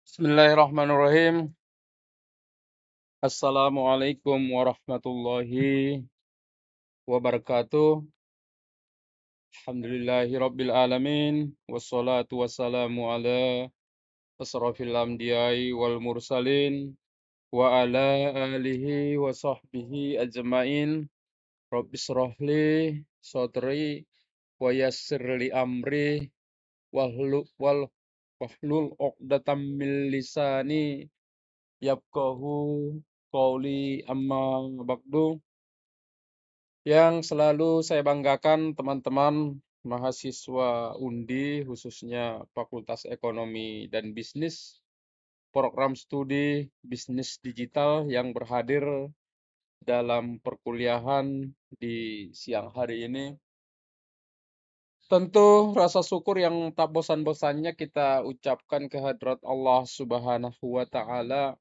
Bismillahirrahmanirrahim. Assalamualaikum warahmatullahi wabarakatuh. Alhamdulillahirabbil alamin wassalatu wassalamu ala asrofil anbiya'i wal mursalin wa ala alihi wa sahbihi ajmain. Rabbishrah li sadri wa yassir li amri wahlul 'uqdatam min lisani yafqahu qouli amma ba'du. Yang selalu saya banggakan teman-teman mahasiswa Undi, khususnya Fakultas Ekonomi dan Bisnis, program studi bisnis digital yang berhadir dalam perkuliahan di siang hari ini. Tentu rasa syukur yang tak bosan-bosannya kita ucapkan kehadrat Allah Subhanahu wa Ta'ala,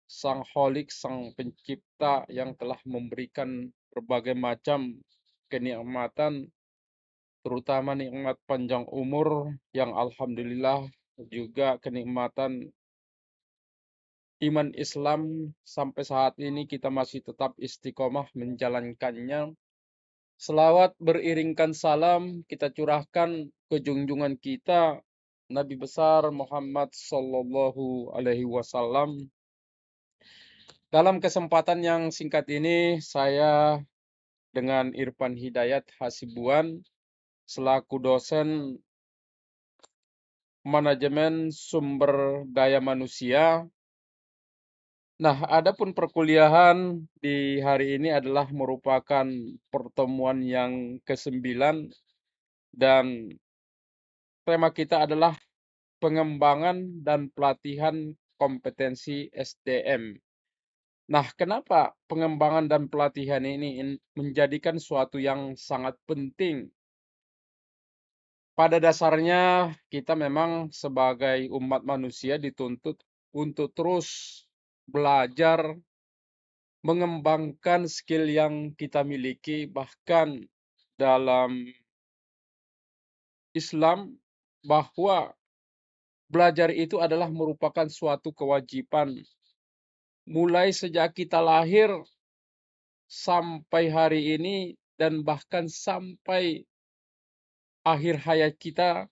Sang Kholik, Sang Pencipta yang telah memberikan berbagai macam kenikmatan, terutama nikmat panjang umur yang alhamdulillah, juga kenikmatan iman Islam sampai saat ini kita masih tetap istiqomah menjalankannya. Selawat beriringkan salam kita curahkan ke junjungan kita Nabi besar Muhammad Sallallahu Alaihi Wasallam. Dalam kesempatan yang singkat ini, saya dengan Irfan Hidayat Hasibuan selaku dosen manajemen sumber daya manusia. Nah, adapun perkuliahan di hari ini adalah merupakan pertemuan yang ke-9 dan tema kita adalah pengembangan dan pelatihan kompetensi SDM. Nah, kenapa pengembangan dan pelatihan ini menjadikan suatu yang sangat penting? Pada dasarnya, kita memang sebagai umat manusia dituntut untuk terus belajar, mengembangkan skill yang kita miliki, bahkan dalam Islam, bahwa belajar itu adalah merupakan suatu kewajiban. Mulai sejak kita lahir sampai hari ini dan bahkan sampai akhir hayat kita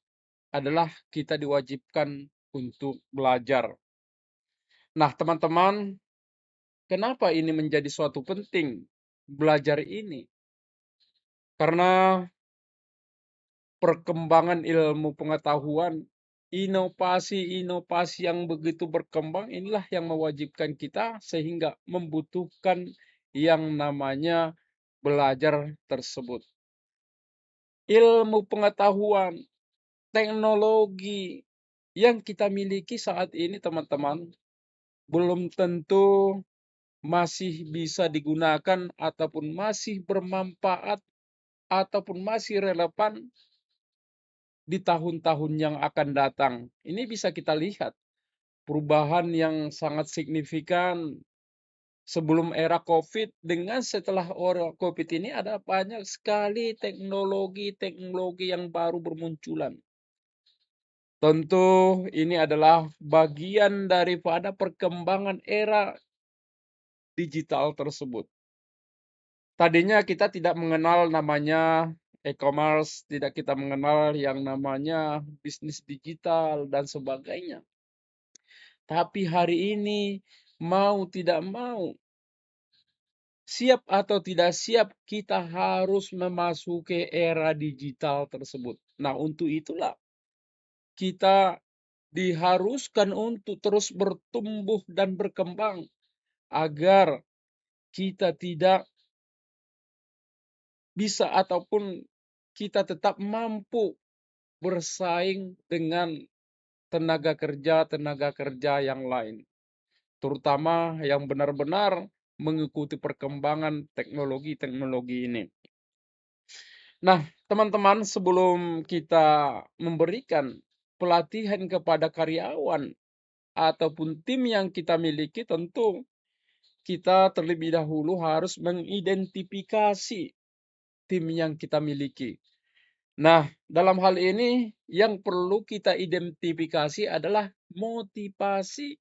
adalah kita diwajibkan untuk belajar. Nah, teman-teman, kenapa ini menjadi suatu penting belajar ini? Karena perkembangan ilmu pengetahuan, inovasi-inovasi yang begitu berkembang inilah yang mewajibkan kita sehingga membutuhkan yang namanya belajar tersebut. Ilmu pengetahuan, teknologi yang kita miliki saat ini, teman-teman, belum tentu masih bisa digunakan ataupun masih bermanfaat ataupun masih relevan di tahun-tahun yang akan datang. Ini bisa kita lihat perubahan yang sangat signifikan sebelum era COVID dengan setelah era COVID ini ada banyak sekali teknologi-teknologi yang baru bermunculan. Tentu ini adalah bagian daripada perkembangan era digital tersebut. Tadinya kita tidak mengenal namanya e-commerce, tidak kita mengenal yang namanya bisnis digital dan sebagainya. Tapi hari ini mau tidak mau, siap atau tidak siap, kita harus memasuki era digital tersebut. Nah, untuk itulah kita diharuskan untuk terus bertumbuh dan berkembang agar kita tidak bisa ataupun kita tetap mampu bersaing dengan tenaga kerja yang lain, terutama yang benar-benar mengikuti perkembangan teknologi-teknologi ini. Nah, teman-teman, sebelum kita memberikan pelatihan kepada karyawan ataupun tim yang kita miliki, tentu kita terlebih dahulu harus mengidentifikasi tim yang kita miliki. Nah, dalam hal ini yang perlu kita identifikasi adalah motivasi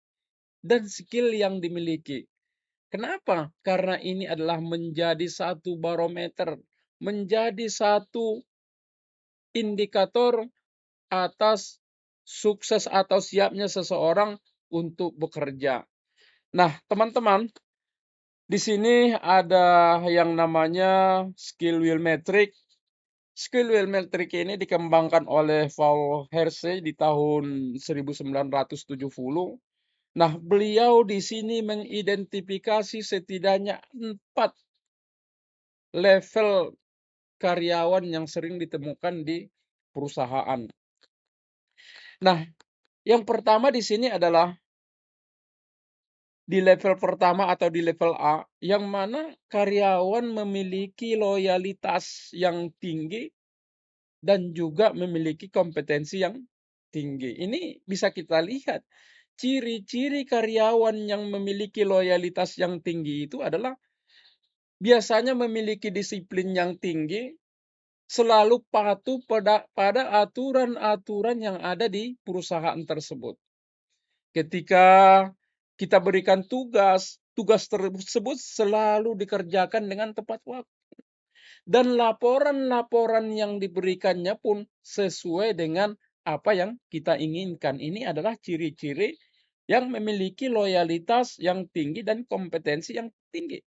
dan skill yang dimiliki. Kenapa? Karena ini adalah menjadi satu barometer, menjadi satu indikator atas sukses atau siapnya seseorang untuk bekerja. Nah, teman-teman, di sini ada yang namanya skill wheel metric. Skill wheel metric ini dikembangkan oleh Paul Hersey di tahun 1970. Nah, beliau di sini mengidentifikasi setidaknya 4 level karyawan yang sering ditemukan di perusahaan. Nah, yang pertama di sini adalah di level pertama atau di level A, yang mana karyawan memiliki loyalitas yang tinggi dan juga memiliki kompetensi yang tinggi. Ini bisa kita lihat. Ciri-ciri karyawan yang memiliki loyalitas yang tinggi itu adalah biasanya memiliki disiplin yang tinggi, selalu patuh pada aturan-aturan yang ada di perusahaan tersebut. Ketika kita berikan tugas, tugas tersebut selalu dikerjakan dengan tepat waktu. Dan laporan-laporan yang diberikannya pun sesuai dengan apa yang kita inginkan. Ini adalah ciri-ciri yang memiliki loyalitas yang tinggi dan kompetensi yang tinggi.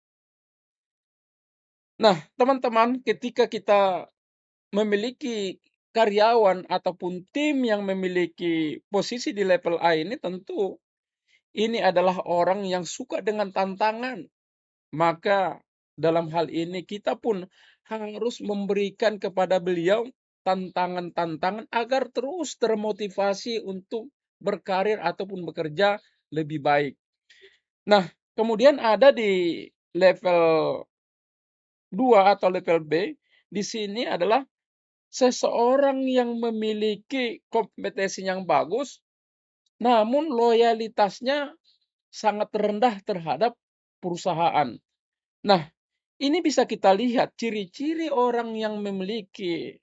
Nah, teman-teman, ketika kita memiliki karyawan ataupun tim yang memiliki posisi di level A ini, tentu ini adalah orang yang suka dengan tantangan. Maka dalam hal ini kita pun harus memberikan kepada beliau tantangan-tantangan agar terus termotivasi untuk berkarir ataupun bekerja lebih baik. Nah, kemudian ada di level 2 atau level B, di sini adalah seseorang yang memiliki kompetensi yang bagus, namun loyalitasnya sangat rendah terhadap perusahaan. Nah, ini bisa kita lihat ciri-ciri orang yang memiliki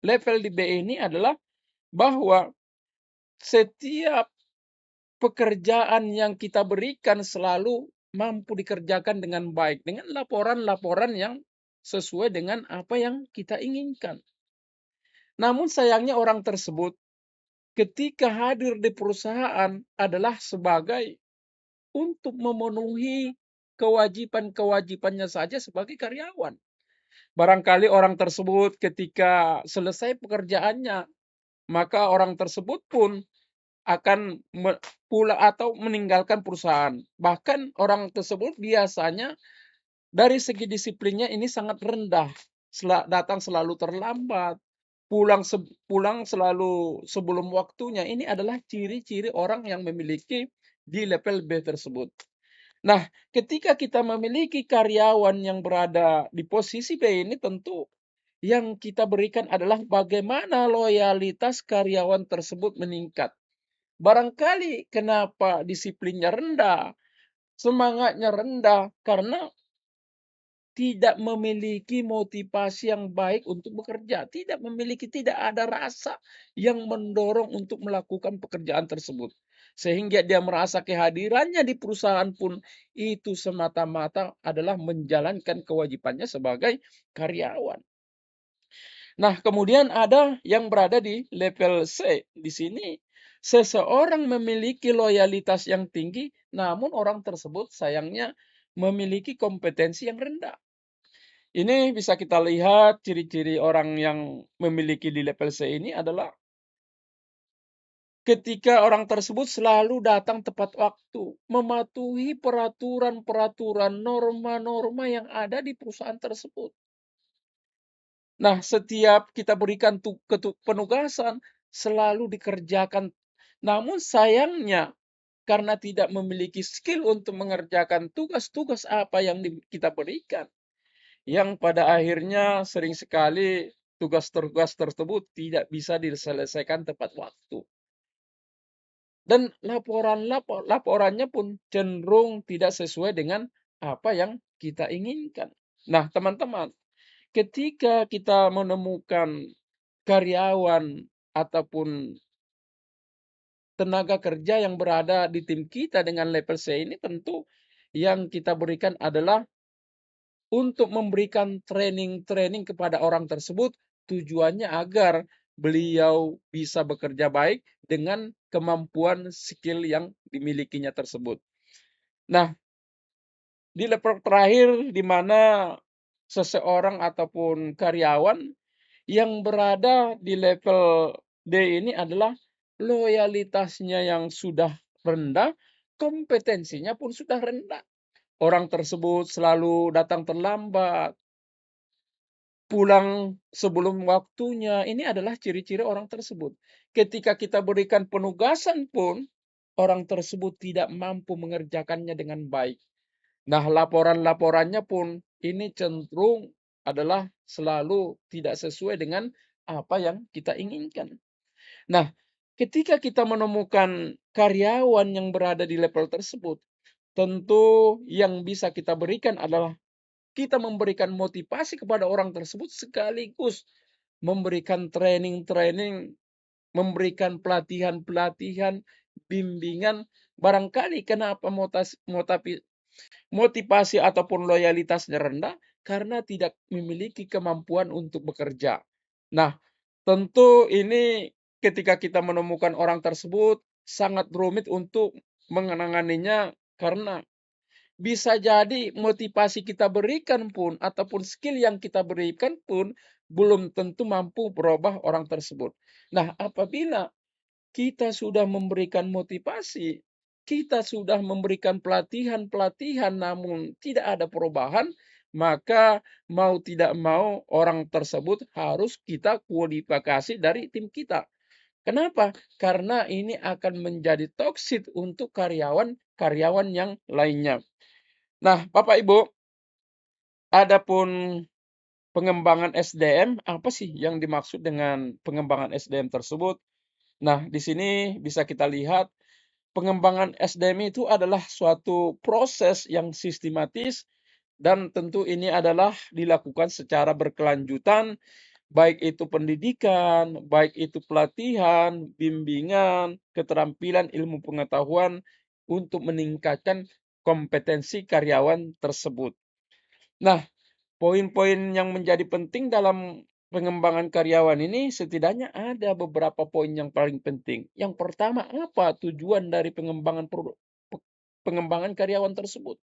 level di B ini adalah bahwa setiap pekerjaan yang kita berikan selalu mampu dikerjakan dengan baik, dengan laporan-laporan yang sesuai dengan apa yang kita inginkan. Namun sayangnya orang tersebut ketika hadir di perusahaan adalah sebagai untuk memenuhi kewajiban-kewajibannya saja sebagai karyawan. Barangkali orang tersebut ketika selesai pekerjaannya, maka orang tersebut pun akan pulang atau meninggalkan perusahaan. Bahkan orang tersebut biasanya dari segi disiplinnya ini sangat rendah. Datang selalu terlambat, pulang selalu sebelum waktunya. Ini adalah ciri-ciri orang yang memiliki di level B tersebut. Nah, ketika kita memiliki karyawan yang berada di posisi B ini, tentu yang kita berikan adalah bagaimana loyalitas karyawan tersebut meningkat. Barangkali kenapa disiplinnya rendah, semangatnya rendah, karena tidak memiliki motivasi yang baik untuk bekerja, tidak ada rasa yang mendorong untuk melakukan pekerjaan tersebut. Sehingga dia merasa kehadirannya di perusahaan pun itu semata-mata adalah menjalankan kewajibannya sebagai karyawan. Nah, kemudian ada yang berada di level C. Di sini seseorang memiliki loyalitas yang tinggi, namun orang tersebut sayangnya memiliki kompetensi yang rendah. Ini bisa kita lihat ciri-ciri orang yang memiliki di level C ini adalah ketika orang tersebut selalu datang tepat waktu, mematuhi peraturan-peraturan, norma-norma yang ada di perusahaan tersebut. Nah, setiap kita berikan penugasan selalu dikerjakan. Namun sayangnya karena tidak memiliki skill untuk mengerjakan tugas-tugas apa yang kita berikan, yang pada akhirnya sering sekali tugas-tugas tersebut tidak bisa diselesaikan tepat waktu. Dan laporannya pun cenderung tidak sesuai dengan apa yang kita inginkan. Nah, teman-teman, ketika kita menemukan karyawan ataupun tenaga kerja yang berada di tim kita dengan level C ini tentu yang kita berikan adalah untuk memberikan training-training kepada orang tersebut, tujuannya agar beliau bisa bekerja baik dengan kemampuan skill yang dimilikinya tersebut. Nah, di level terakhir di mana seseorang ataupun karyawan yang berada di level D ini adalah loyalitasnya yang sudah rendah, kompetensinya pun sudah rendah. Orang tersebut selalu datang terlambat, pulang sebelum waktunya. Ini adalah ciri-ciri orang tersebut. Ketika kita berikan penugasan pun, orang tersebut tidak mampu mengerjakannya dengan baik. Nah, laporan-laporannya pun ini cenderung adalah selalu tidak sesuai dengan apa yang kita inginkan. Nah, ketika kita menemukan karyawan yang berada di level tersebut, tentu yang bisa kita berikan adalah kita memberikan motivasi kepada orang tersebut sekaligus memberikan training-training, memberikan pelatihan-pelatihan, bimbingan. Barangkali kenapa motivasi ataupun loyalitasnya rendah? Karena tidak memiliki kemampuan untuk bekerja. Nah, tentu ini ketika kita menemukan orang tersebut sangat rumit untuk mengenanganinya karena bisa jadi motivasi kita berikan pun ataupun skill yang kita berikan pun belum tentu mampu berubah orang tersebut. Nah, apabila kita sudah memberikan motivasi, kita sudah memberikan pelatihan-pelatihan namun tidak ada perubahan, maka mau tidak mau orang tersebut harus kita kualifikasi dari tim kita. Kenapa? Karena ini akan menjadi toksik untuk karyawan-karyawan yang lainnya. Nah, Bapak Ibu, adapun pengembangan SDM, apa sih yang dimaksud dengan pengembangan SDM tersebut? Nah, di sini bisa kita lihat pengembangan SDM itu adalah suatu proses yang sistematis dan tentu ini adalah dilakukan secara berkelanjutan, baik itu pendidikan, baik itu pelatihan, bimbingan, keterampilan, ilmu pengetahuan untuk meningkatkan kompetensi karyawan tersebut. Nah, poin-poin yang menjadi penting dalam pengembangan karyawan ini setidaknya ada beberapa poin yang paling penting. Yang pertama, apa tujuan dari pengembangan karyawan tersebut?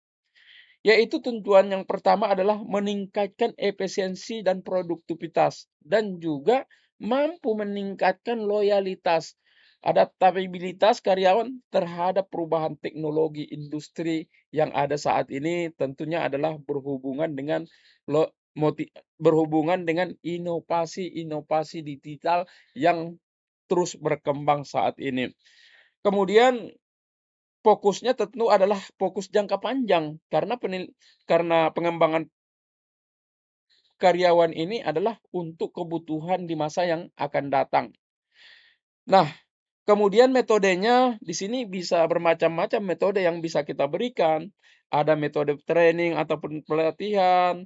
Yaitu tujuan yang pertama adalah meningkatkan efisiensi dan produktivitas dan juga mampu meningkatkan loyalitas, adaptabilitas karyawan terhadap perubahan teknologi industri yang ada saat ini tentunya adalah berhubungan dengan berhubungan dengan inovasi-inovasi digital yang terus berkembang saat ini. Kemudian fokusnya tentu adalah fokus jangka panjang karena pengembangan karyawan ini adalah untuk kebutuhan di masa yang akan datang. Nah, kemudian metodenya di sini bisa bermacam-macam metode yang bisa kita berikan. Ada metode training ataupun pelatihan,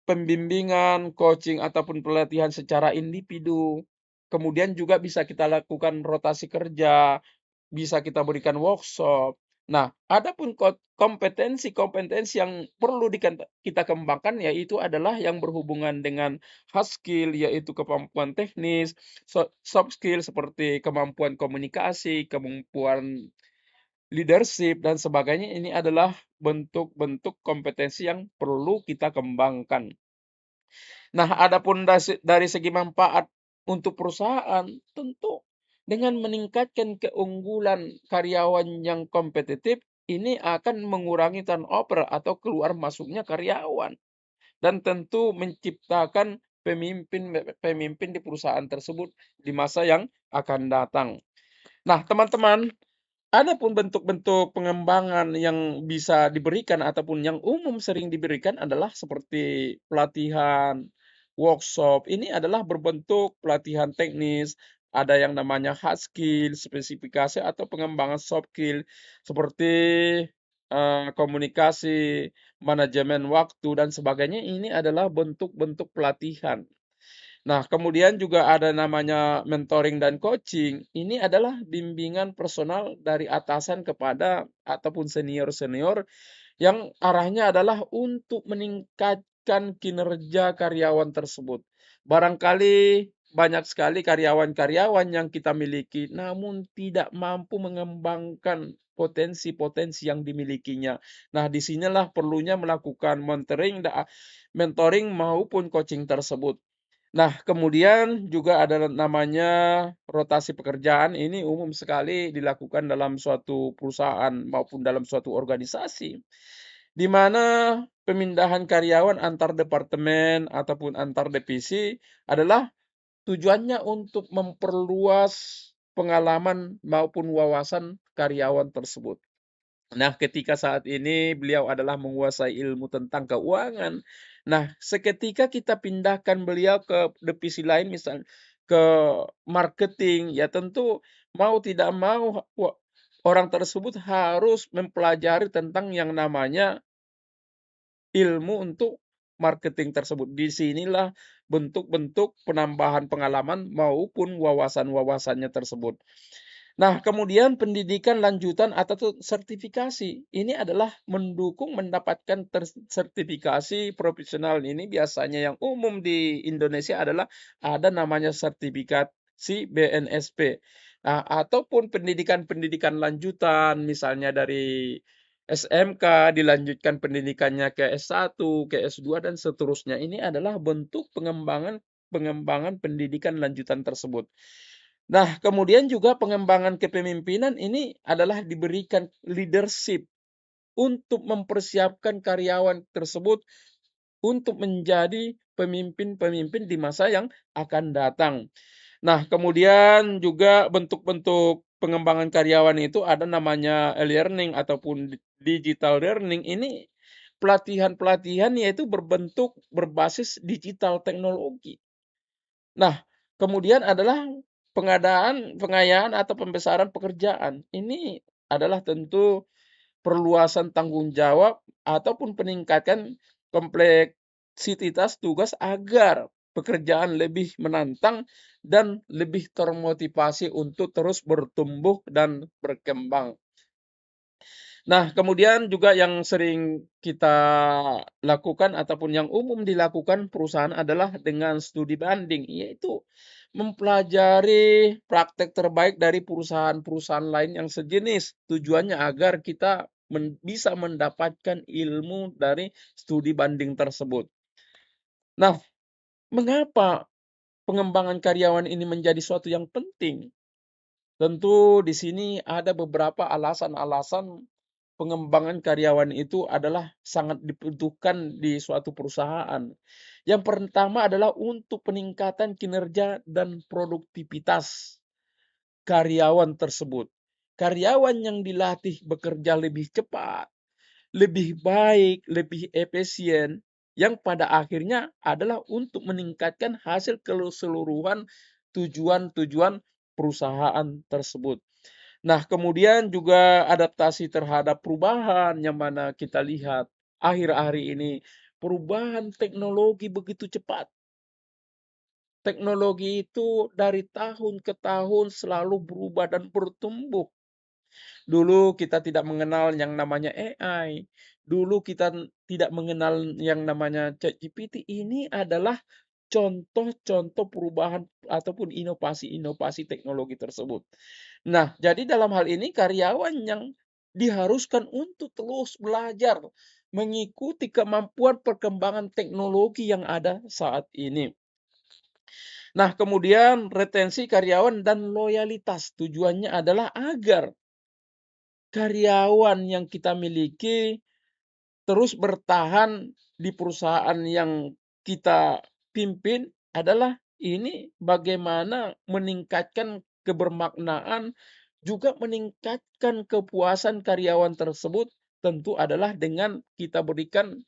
pembimbingan, coaching ataupun pelatihan secara individu. Kemudian juga bisa kita lakukan rotasi kerja, bisa kita berikan workshop. Nah, adapun kompetensi-kompetensi yang perlu kita kembangkan yaitu adalah yang berhubungan dengan hard skill, yaitu kemampuan teknis, soft skill seperti kemampuan komunikasi, kemampuan leadership, dan sebagainya. Ini adalah bentuk-bentuk kompetensi yang perlu kita kembangkan. Nah, adapun dari segi manfaat untuk perusahaan, tentu dengan meningkatkan keunggulan karyawan yang kompetitif, ini akan mengurangi turnover atau keluar masuknya karyawan dan tentu menciptakan pemimpin di perusahaan tersebut di masa yang akan datang. Nah, teman-teman, ada pun bentuk-bentuk pengembangan yang bisa diberikan ataupun yang umum sering diberikan adalah seperti pelatihan, workshop. Ini adalah berbentuk pelatihan teknis, ada yang namanya hard skill, spesifikasi atau pengembangan soft skill seperti komunikasi, manajemen waktu dan sebagainya. Ini adalah bentuk-bentuk pelatihan. Nah, kemudian juga ada namanya mentoring dan coaching. Ini adalah bimbingan personal dari atasan kepada ataupun senior-senior yang arahnya adalah untuk meningkatkan kinerja karyawan tersebut. Barangkali banyak sekali karyawan-karyawan yang kita miliki, namun tidak mampu mengembangkan potensi-potensi yang dimilikinya. Nah, disinilah perlunya melakukan mentoring maupun coaching tersebut. Nah, kemudian juga ada namanya rotasi pekerjaan. Ini umum sekali dilakukan dalam suatu perusahaan maupun dalam suatu organisasi, di mana pemindahan karyawan antar departemen ataupun antar divisi adalah tujuannya untuk memperluas pengalaman maupun wawasan karyawan tersebut. Nah, ketika saat ini beliau adalah menguasai ilmu tentang keuangan. Nah, seketika kita pindahkan beliau ke divisi lain, misal ke marketing, ya tentu mau tidak mau orang tersebut harus mempelajari tentang yang namanya ilmu untuk marketing tersebut. Di sinilah bentuk-bentuk penambahan pengalaman maupun wawasan-wawasannya tersebut. Nah, kemudian pendidikan lanjutan atau sertifikasi. Ini adalah mendukung mendapatkan sertifikasi profesional. Ini biasanya yang umum di Indonesia adalah ada namanya sertifikasi BNSP. Nah, ataupun pendidikan-pendidikan lanjutan, misalnya dari SMK, dilanjutkan pendidikannya ke S1, ke S2, dan seterusnya. Ini adalah bentuk pengembangan pengembangan pendidikan lanjutan tersebut. Nah, kemudian juga pengembangan kepemimpinan ini adalah diberikan leadership untuk mempersiapkan karyawan tersebut untuk menjadi pemimpin-pemimpin di masa yang akan datang. Nah, kemudian juga bentuk-bentuk pengembangan karyawan itu ada namanya e-learning ataupun digital learning. Ini pelatihan-pelatihan yaitu berbasis digital teknologi. Nah, kemudian adalah pengayaan atau pembesaran pekerjaan. Ini adalah tentu perluasan tanggung jawab ataupun peningkatan kompleksitas tugas agar pekerjaan lebih menantang dan lebih termotivasi untuk terus bertumbuh dan berkembang. Nah, kemudian juga yang sering kita lakukan ataupun yang umum dilakukan perusahaan adalah dengan studi banding, yaitu mempelajari praktek terbaik dari perusahaan-perusahaan lain yang sejenis. Tujuannya agar kita bisa mendapatkan ilmu dari studi banding tersebut. Nah, mengapa pengembangan karyawan ini menjadi suatu yang penting? Tentu di sini ada beberapa alasan-alasan pengembangan karyawan itu adalah sangat dibutuhkan di suatu perusahaan. Yang pertama adalah untuk peningkatan kinerja dan produktivitas karyawan tersebut. Karyawan yang dilatih bekerja lebih cepat, lebih baik, lebih efisien, yang pada akhirnya adalah untuk meningkatkan hasil keseluruhan tujuan-tujuan perusahaan tersebut. Nah, kemudian juga adaptasi terhadap perubahan yang mana kita lihat akhir-akhir ini perubahan teknologi begitu cepat. Teknologi itu dari tahun ke tahun selalu berubah dan bertumbuh. Dulu kita tidak mengenal yang namanya AI. Dulu kita tidak mengenal yang namanya ChatGPT. Ini adalah contoh-contoh perubahan ataupun inovasi-inovasi teknologi tersebut. Nah, jadi dalam hal ini karyawan yang diharuskan untuk terus belajar mengikuti kemampuan perkembangan teknologi yang ada saat ini. Nah, kemudian retensi karyawan dan loyalitas tujuannya adalah agar karyawan yang kita miliki terus bertahan di perusahaan yang kita pimpin adalah ini bagaimana meningkatkan kebermaknaan, juga meningkatkan kepuasan karyawan tersebut tentu adalah dengan kita berikan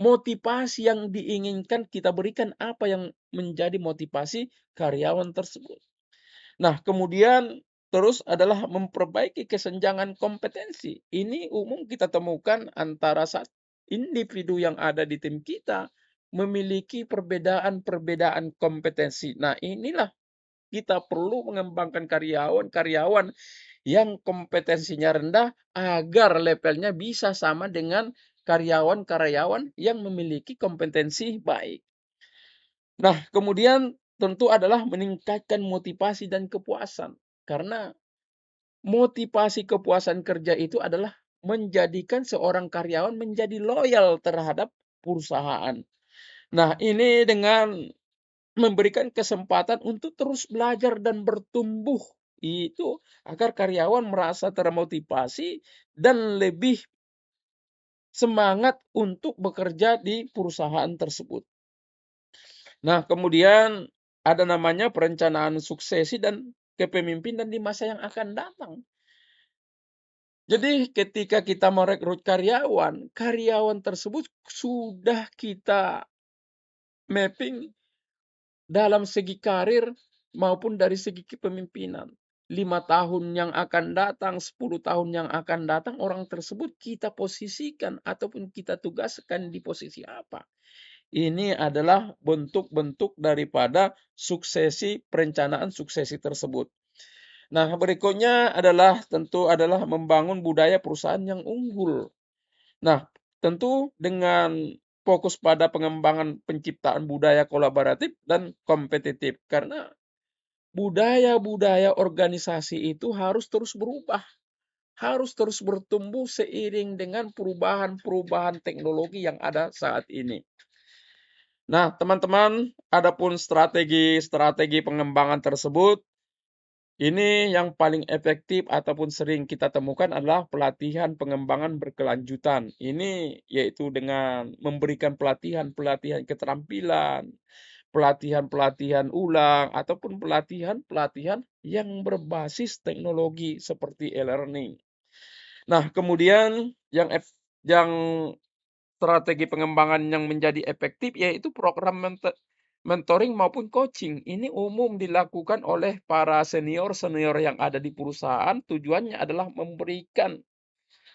motivasi yang diinginkan, kita berikan apa yang menjadi motivasi karyawan tersebut. Nah, kemudian terus adalah memperbaiki kesenjangan kompetensi. Ini umum kita temukan antara individu yang ada di tim kita memiliki perbedaan-perbedaan kompetensi. Nah, inilah kita perlu mengembangkan karyawan-karyawan yang kompetensinya rendah agar levelnya bisa sama dengan karyawan-karyawan yang memiliki kompetensi baik. Nah, kemudian tentu adalah meningkatkan motivasi dan kepuasan. Karena motivasi kepuasan kerja itu adalah menjadikan seorang karyawan menjadi loyal terhadap perusahaan. Nah, ini dengan memberikan kesempatan untuk terus belajar dan bertumbuh itu agar karyawan merasa termotivasi dan lebih semangat untuk bekerja di perusahaan tersebut. Nah, kemudian ada namanya perencanaan suksesi dan kepemimpinan di masa yang akan datang. Jadi ketika kita merekrut karyawan, karyawan tersebut sudah kita mapping dalam segi karir maupun dari segi kepemimpinan. 5 tahun yang akan datang, 10 tahun yang akan datang, orang tersebut kita posisikan ataupun kita tugaskan di posisi apa. Ini adalah bentuk-bentuk daripada perencanaan suksesi tersebut. Nah, berikutnya adalah tentu adalah membangun budaya perusahaan yang unggul. Nah, tentu dengan fokus pada pengembangan penciptaan budaya kolaboratif dan kompetitif. Karena budaya-budaya organisasi itu harus terus berubah, harus terus bertumbuh seiring dengan perubahan-perubahan teknologi yang ada saat ini. Nah, teman-teman, adapun strategi-strategi pengembangan tersebut, ini yang paling efektif ataupun sering kita temukan adalah pelatihan pengembangan berkelanjutan. Ini yaitu dengan memberikan pelatihan-pelatihan keterampilan, pelatihan-pelatihan ulang, ataupun pelatihan-pelatihan yang berbasis teknologi seperti e-learning. Nah, kemudian yang strategi pengembangan yang menjadi efektif yaitu program mentoring maupun coaching. Ini umum dilakukan oleh para senior-senior yang ada di perusahaan. Tujuannya adalah memberikan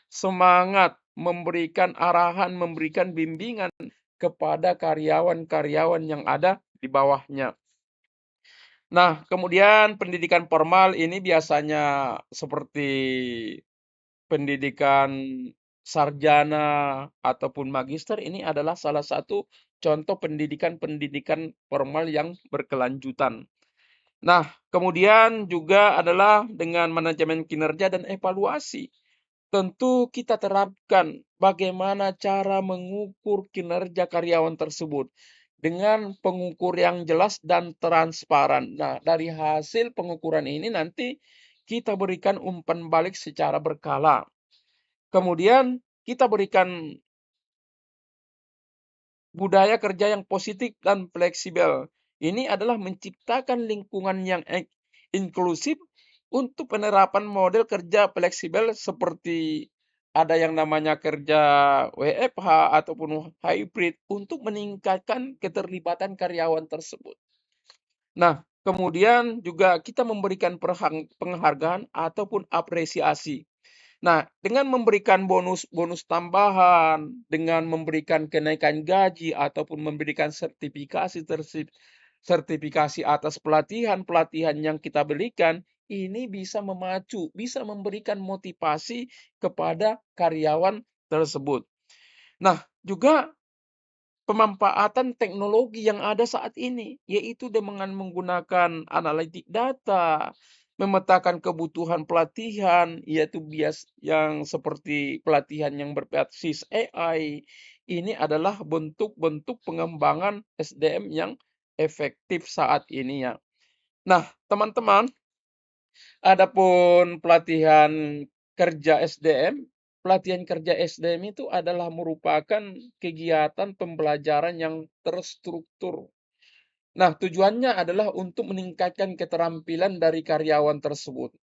semangat, memberikan arahan, memberikan bimbingan kepada karyawan-karyawan yang ada di bawahnya. Nah, kemudian pendidikan formal ini biasanya seperti pendidikan sarjana ataupun magister. Ini adalah salah satu contoh pendidikan-pendidikan formal yang berkelanjutan. Nah, kemudian juga adalah dengan manajemen kinerja dan evaluasi. Tentu kita terapkan bagaimana cara mengukur kinerja karyawan tersebut dengan pengukur yang jelas dan transparan. Nah, dari hasil pengukuran ini nanti kita berikan umpan balik secara berkala. Kemudian kita berikan budaya kerja yang positif dan fleksibel. Ini adalah menciptakan lingkungan yang inklusif untuk penerapan model kerja fleksibel seperti ada yang namanya kerja WFH ataupun hybrid untuk meningkatkan keterlibatan karyawan tersebut. Nah, kemudian juga kita memberikan penghargaan ataupun apresiasi. Nah, dengan memberikan bonus tambahan, dengan memberikan kenaikan gaji ataupun memberikan sertifikasi atas pelatihan-pelatihan yang kita berikan, ini bisa memacu, bisa memberikan motivasi kepada karyawan tersebut. Nah, juga pemanfaatan teknologi yang ada saat ini, yaitu dengan menggunakan analitik data, memetakan kebutuhan pelatihan, yaitu bias yang seperti pelatihan yang berbasis AI. Ini adalah bentuk-bentuk pengembangan SDM yang efektif saat ini ya. Nah, teman-teman, adapun pelatihan kerja SDM itu adalah merupakan kegiatan pembelajaran yang terstruktur. Nah, tujuannya adalah untuk meningkatkan keterampilan dari karyawan tersebut,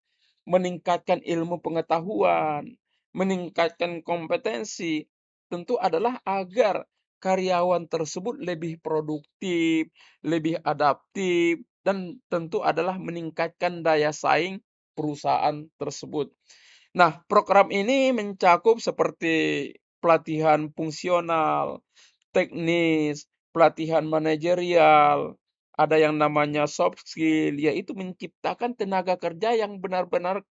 meningkatkan ilmu pengetahuan, meningkatkan kompetensi, tentu adalah agar karyawan tersebut lebih produktif, lebih adaptif, dan tentu adalah meningkatkan daya saing perusahaan tersebut. Nah, program ini mencakup seperti pelatihan fungsional, teknis, pelatihan manajerial, ada yang namanya soft skill, yaitu menciptakan tenaga kerja yang benar-benar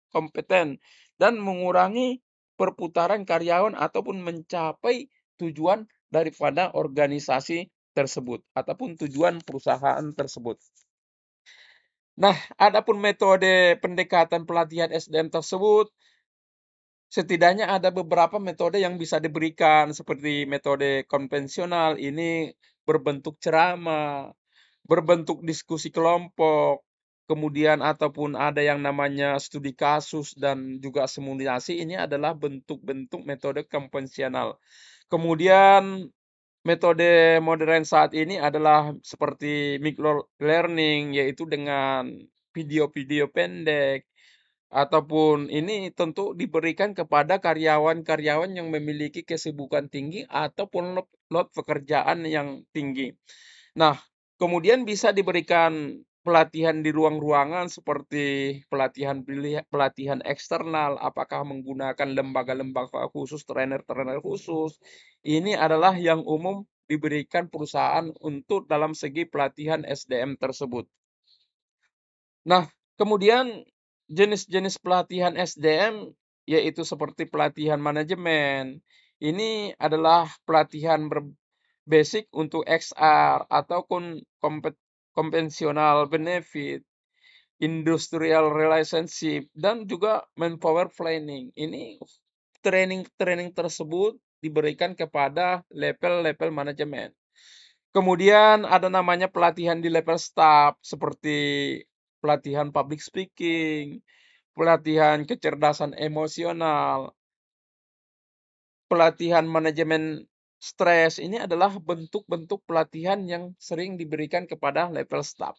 kompeten dan mengurangi perputaran karyawan ataupun mencapai tujuan daripada organisasi tersebut ataupun tujuan perusahaan tersebut. Nah, adapun metode pendekatan pelatihan SDM tersebut, setidaknya ada beberapa metode yang bisa diberikan, seperti metode konvensional, ini berbentuk ceramah, berbentuk diskusi kelompok, kemudian ataupun ada yang namanya studi kasus dan juga simulasi, ini adalah bentuk-bentuk metode konvensional. Kemudian metode modern saat ini adalah seperti micro learning, yaitu dengan video-video pendek, ataupun ini tentu diberikan kepada karyawan-karyawan yang memiliki kesibukan tinggi ataupun load pekerjaan yang tinggi. Nah, kemudian bisa diberikan pelatihan di ruang-ruangan seperti pelatihan eksternal, apakah menggunakan lembaga-lembaga khusus, trainer-trainer khusus. Ini adalah yang umum diberikan perusahaan untuk dalam segi pelatihan SDM tersebut. Nah, kemudian jenis-jenis pelatihan SDM yaitu seperti pelatihan manajemen. Ini adalah pelatihan basic untuk XR ataupun konvensional benefit, industrial relationship, dan juga manpower planning. Ini training-training tersebut diberikan kepada level-level manajemen. Kemudian ada namanya pelatihan di level staff seperti pelatihan public speaking, pelatihan kecerdasan emosional, pelatihan manajemen stres. Ini adalah bentuk-bentuk pelatihan yang sering diberikan kepada level staff.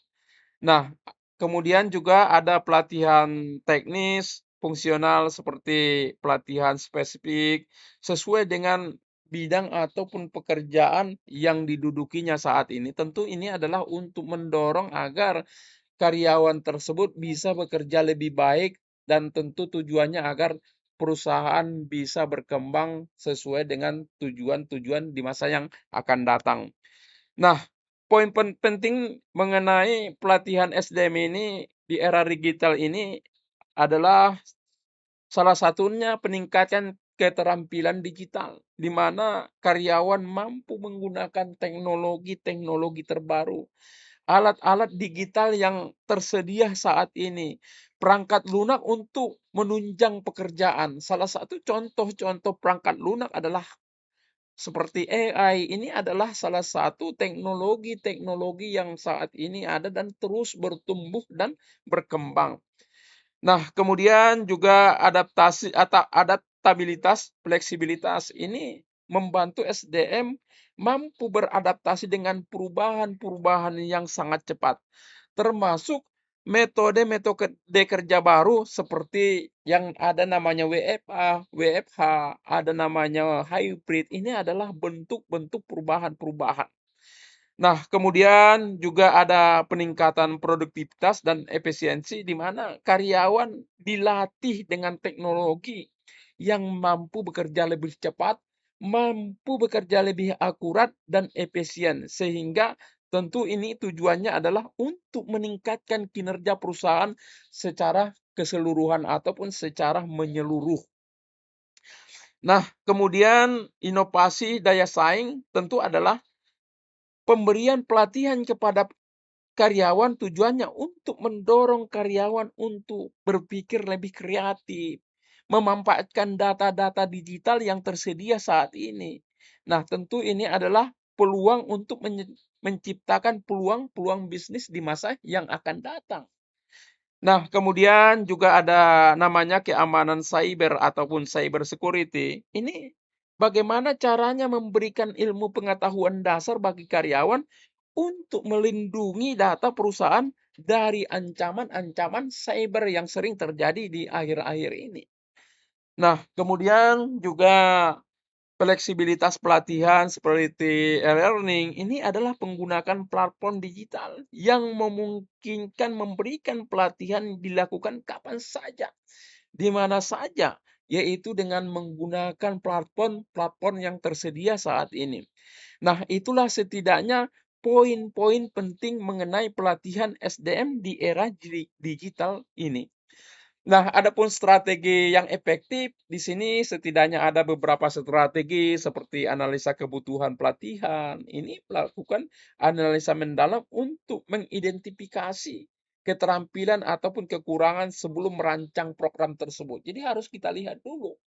Nah, kemudian juga ada pelatihan teknis, fungsional seperti pelatihan spesifik sesuai dengan bidang ataupun pekerjaan yang didudukinya saat ini. Tentu ini adalah untuk mendorong agar karyawan tersebut bisa bekerja lebih baik dan tentu tujuannya agar perusahaan bisa berkembang sesuai dengan tujuan-tujuan di masa yang akan datang. Nah, poin penting mengenai pelatihan SDM ini di era digital ini adalah salah satunya peningkatan keterampilan digital, di mana karyawan mampu menggunakan teknologi-teknologi terbaru, alat-alat digital yang tersedia saat ini, perangkat lunak untuk menunjang pekerjaan. Salah satu contoh-contoh perangkat lunak adalah seperti AI. Ini adalah salah satu teknologi-teknologi yang saat ini ada dan terus bertumbuh dan berkembang. Nah, kemudian juga adaptasi atau adaptabilitas, fleksibilitas ini membantu SDM mampu beradaptasi dengan perubahan-perubahan yang sangat cepat, termasuk metode-metode kerja baru seperti yang ada namanya WFA, WFH, ada namanya hybrid. Ini adalah bentuk-bentuk perubahan-perubahan. Nah, kemudian juga ada peningkatan produktivitas dan efisiensi di mana karyawan dilatih dengan teknologi yang mampu bekerja lebih cepat, mampu bekerja lebih akurat dan efisien. Sehingga tentu ini tujuannya adalah untuk meningkatkan kinerja perusahaan secara keseluruhan ataupun secara menyeluruh. Nah, kemudian inovasi daya saing tentu adalah pemberian pelatihan kepada karyawan tujuannya untuk mendorong karyawan untuk berpikir lebih kreatif, memanfaatkan data-data digital yang tersedia saat ini. Nah, tentu ini adalah peluang untuk menciptakan peluang-peluang bisnis di masa yang akan datang. Nah, kemudian juga ada namanya keamanan cyber ataupun cyber security. Ini bagaimana caranya memberikan ilmu pengetahuan dasar bagi karyawan untuk melindungi data perusahaan dari ancaman-ancaman cyber yang sering terjadi di akhir-akhir ini. Nah, kemudian juga fleksibilitas pelatihan seperti e-learning ini adalah penggunaan platform digital yang memungkinkan memberikan pelatihan dilakukan kapan saja, di mana saja, yaitu dengan menggunakan platform-platform yang tersedia saat ini. Nah, itulah setidaknya poin-poin penting mengenai pelatihan SDM di era digital ini. Nah, adapun strategi yang efektif di sini setidaknya ada beberapa strategi seperti analisa kebutuhan pelatihan. Ini melakukan analisa mendalam untuk mengidentifikasi keterampilan ataupun kekurangan sebelum merancang program tersebut. Jadi harus kita lihat dulu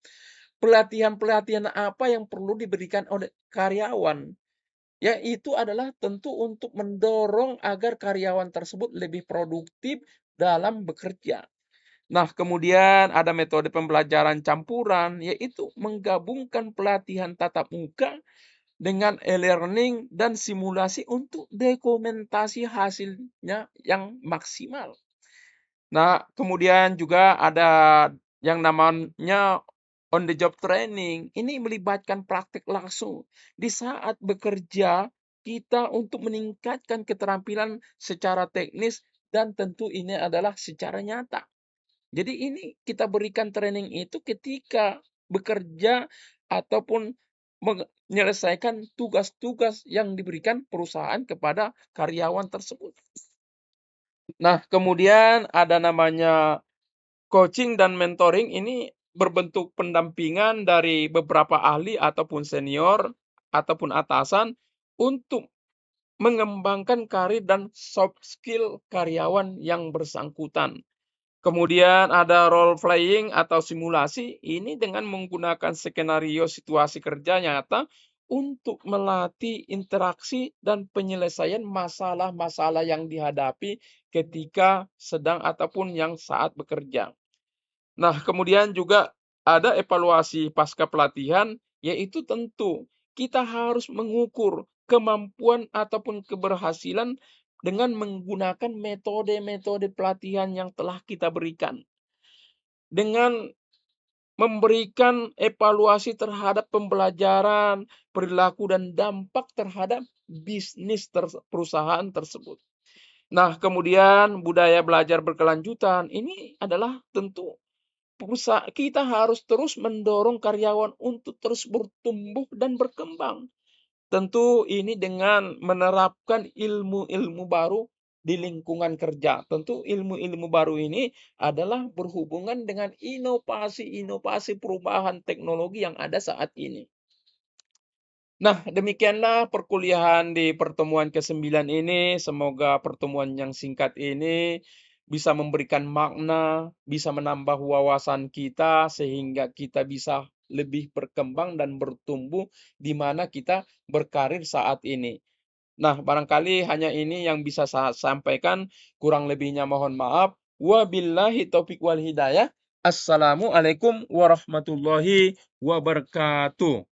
pelatihan-pelatihan apa yang perlu diberikan oleh karyawan. Ya, itu adalah tentu untuk mendorong agar karyawan tersebut lebih produktif dalam bekerja. Nah, kemudian ada metode pembelajaran campuran, yaitu menggabungkan pelatihan tatap muka dengan e-learning dan simulasi untuk dokumentasi hasilnya yang maksimal. Nah, kemudian juga ada yang namanya on the job training. Ini melibatkan praktik langsung. Di saat bekerja, kita untuk meningkatkan keterampilan secara teknis dan tentu ini adalah secara nyata. Jadi ini kita berikan training itu ketika bekerja ataupun menyelesaikan tugas-tugas yang diberikan perusahaan kepada karyawan tersebut. Nah, kemudian ada namanya coaching dan mentoring. Ini berbentuk pendampingan dari beberapa ahli ataupun senior ataupun atasan untuk mengembangkan karir dan soft skill karyawan yang bersangkutan. Kemudian ada role playing atau simulasi, ini dengan menggunakan skenario situasi kerja nyata untuk melatih interaksi dan penyelesaian masalah-masalah yang dihadapi ketika sedang ataupun yang saat bekerja. Nah, kemudian juga ada evaluasi pasca pelatihan, yaitu tentu kita harus mengukur kemampuan ataupun keberhasilan dengan menggunakan metode-metode pelatihan yang telah kita berikan. Dengan memberikan evaluasi terhadap pembelajaran, perilaku, dan dampak terhadap bisnis perusahaan tersebut. Nah, kemudian budaya belajar berkelanjutan ini adalah tentu kita harus terus mendorong karyawan untuk terus bertumbuh dan berkembang. Tentu ini dengan menerapkan ilmu-ilmu baru di lingkungan kerja. Tentu ilmu-ilmu baru ini adalah berhubungan dengan inovasi-inovasi perubahan teknologi yang ada saat ini. Nah, demikianlah perkuliahan di pertemuan ke-9 ini. Semoga pertemuan yang singkat ini bisa memberikan makna, bisa menambah wawasan kita sehingga kita bisa lebih berkembang dan bertumbuh di mana kita berkarir saat ini. Nah, barangkali hanya ini yang bisa saya sampaikan. Kurang lebihnya mohon maaf. Wabillahi taufik wal hidayah. Assalamualaikum warahmatullahi wabarakatuh.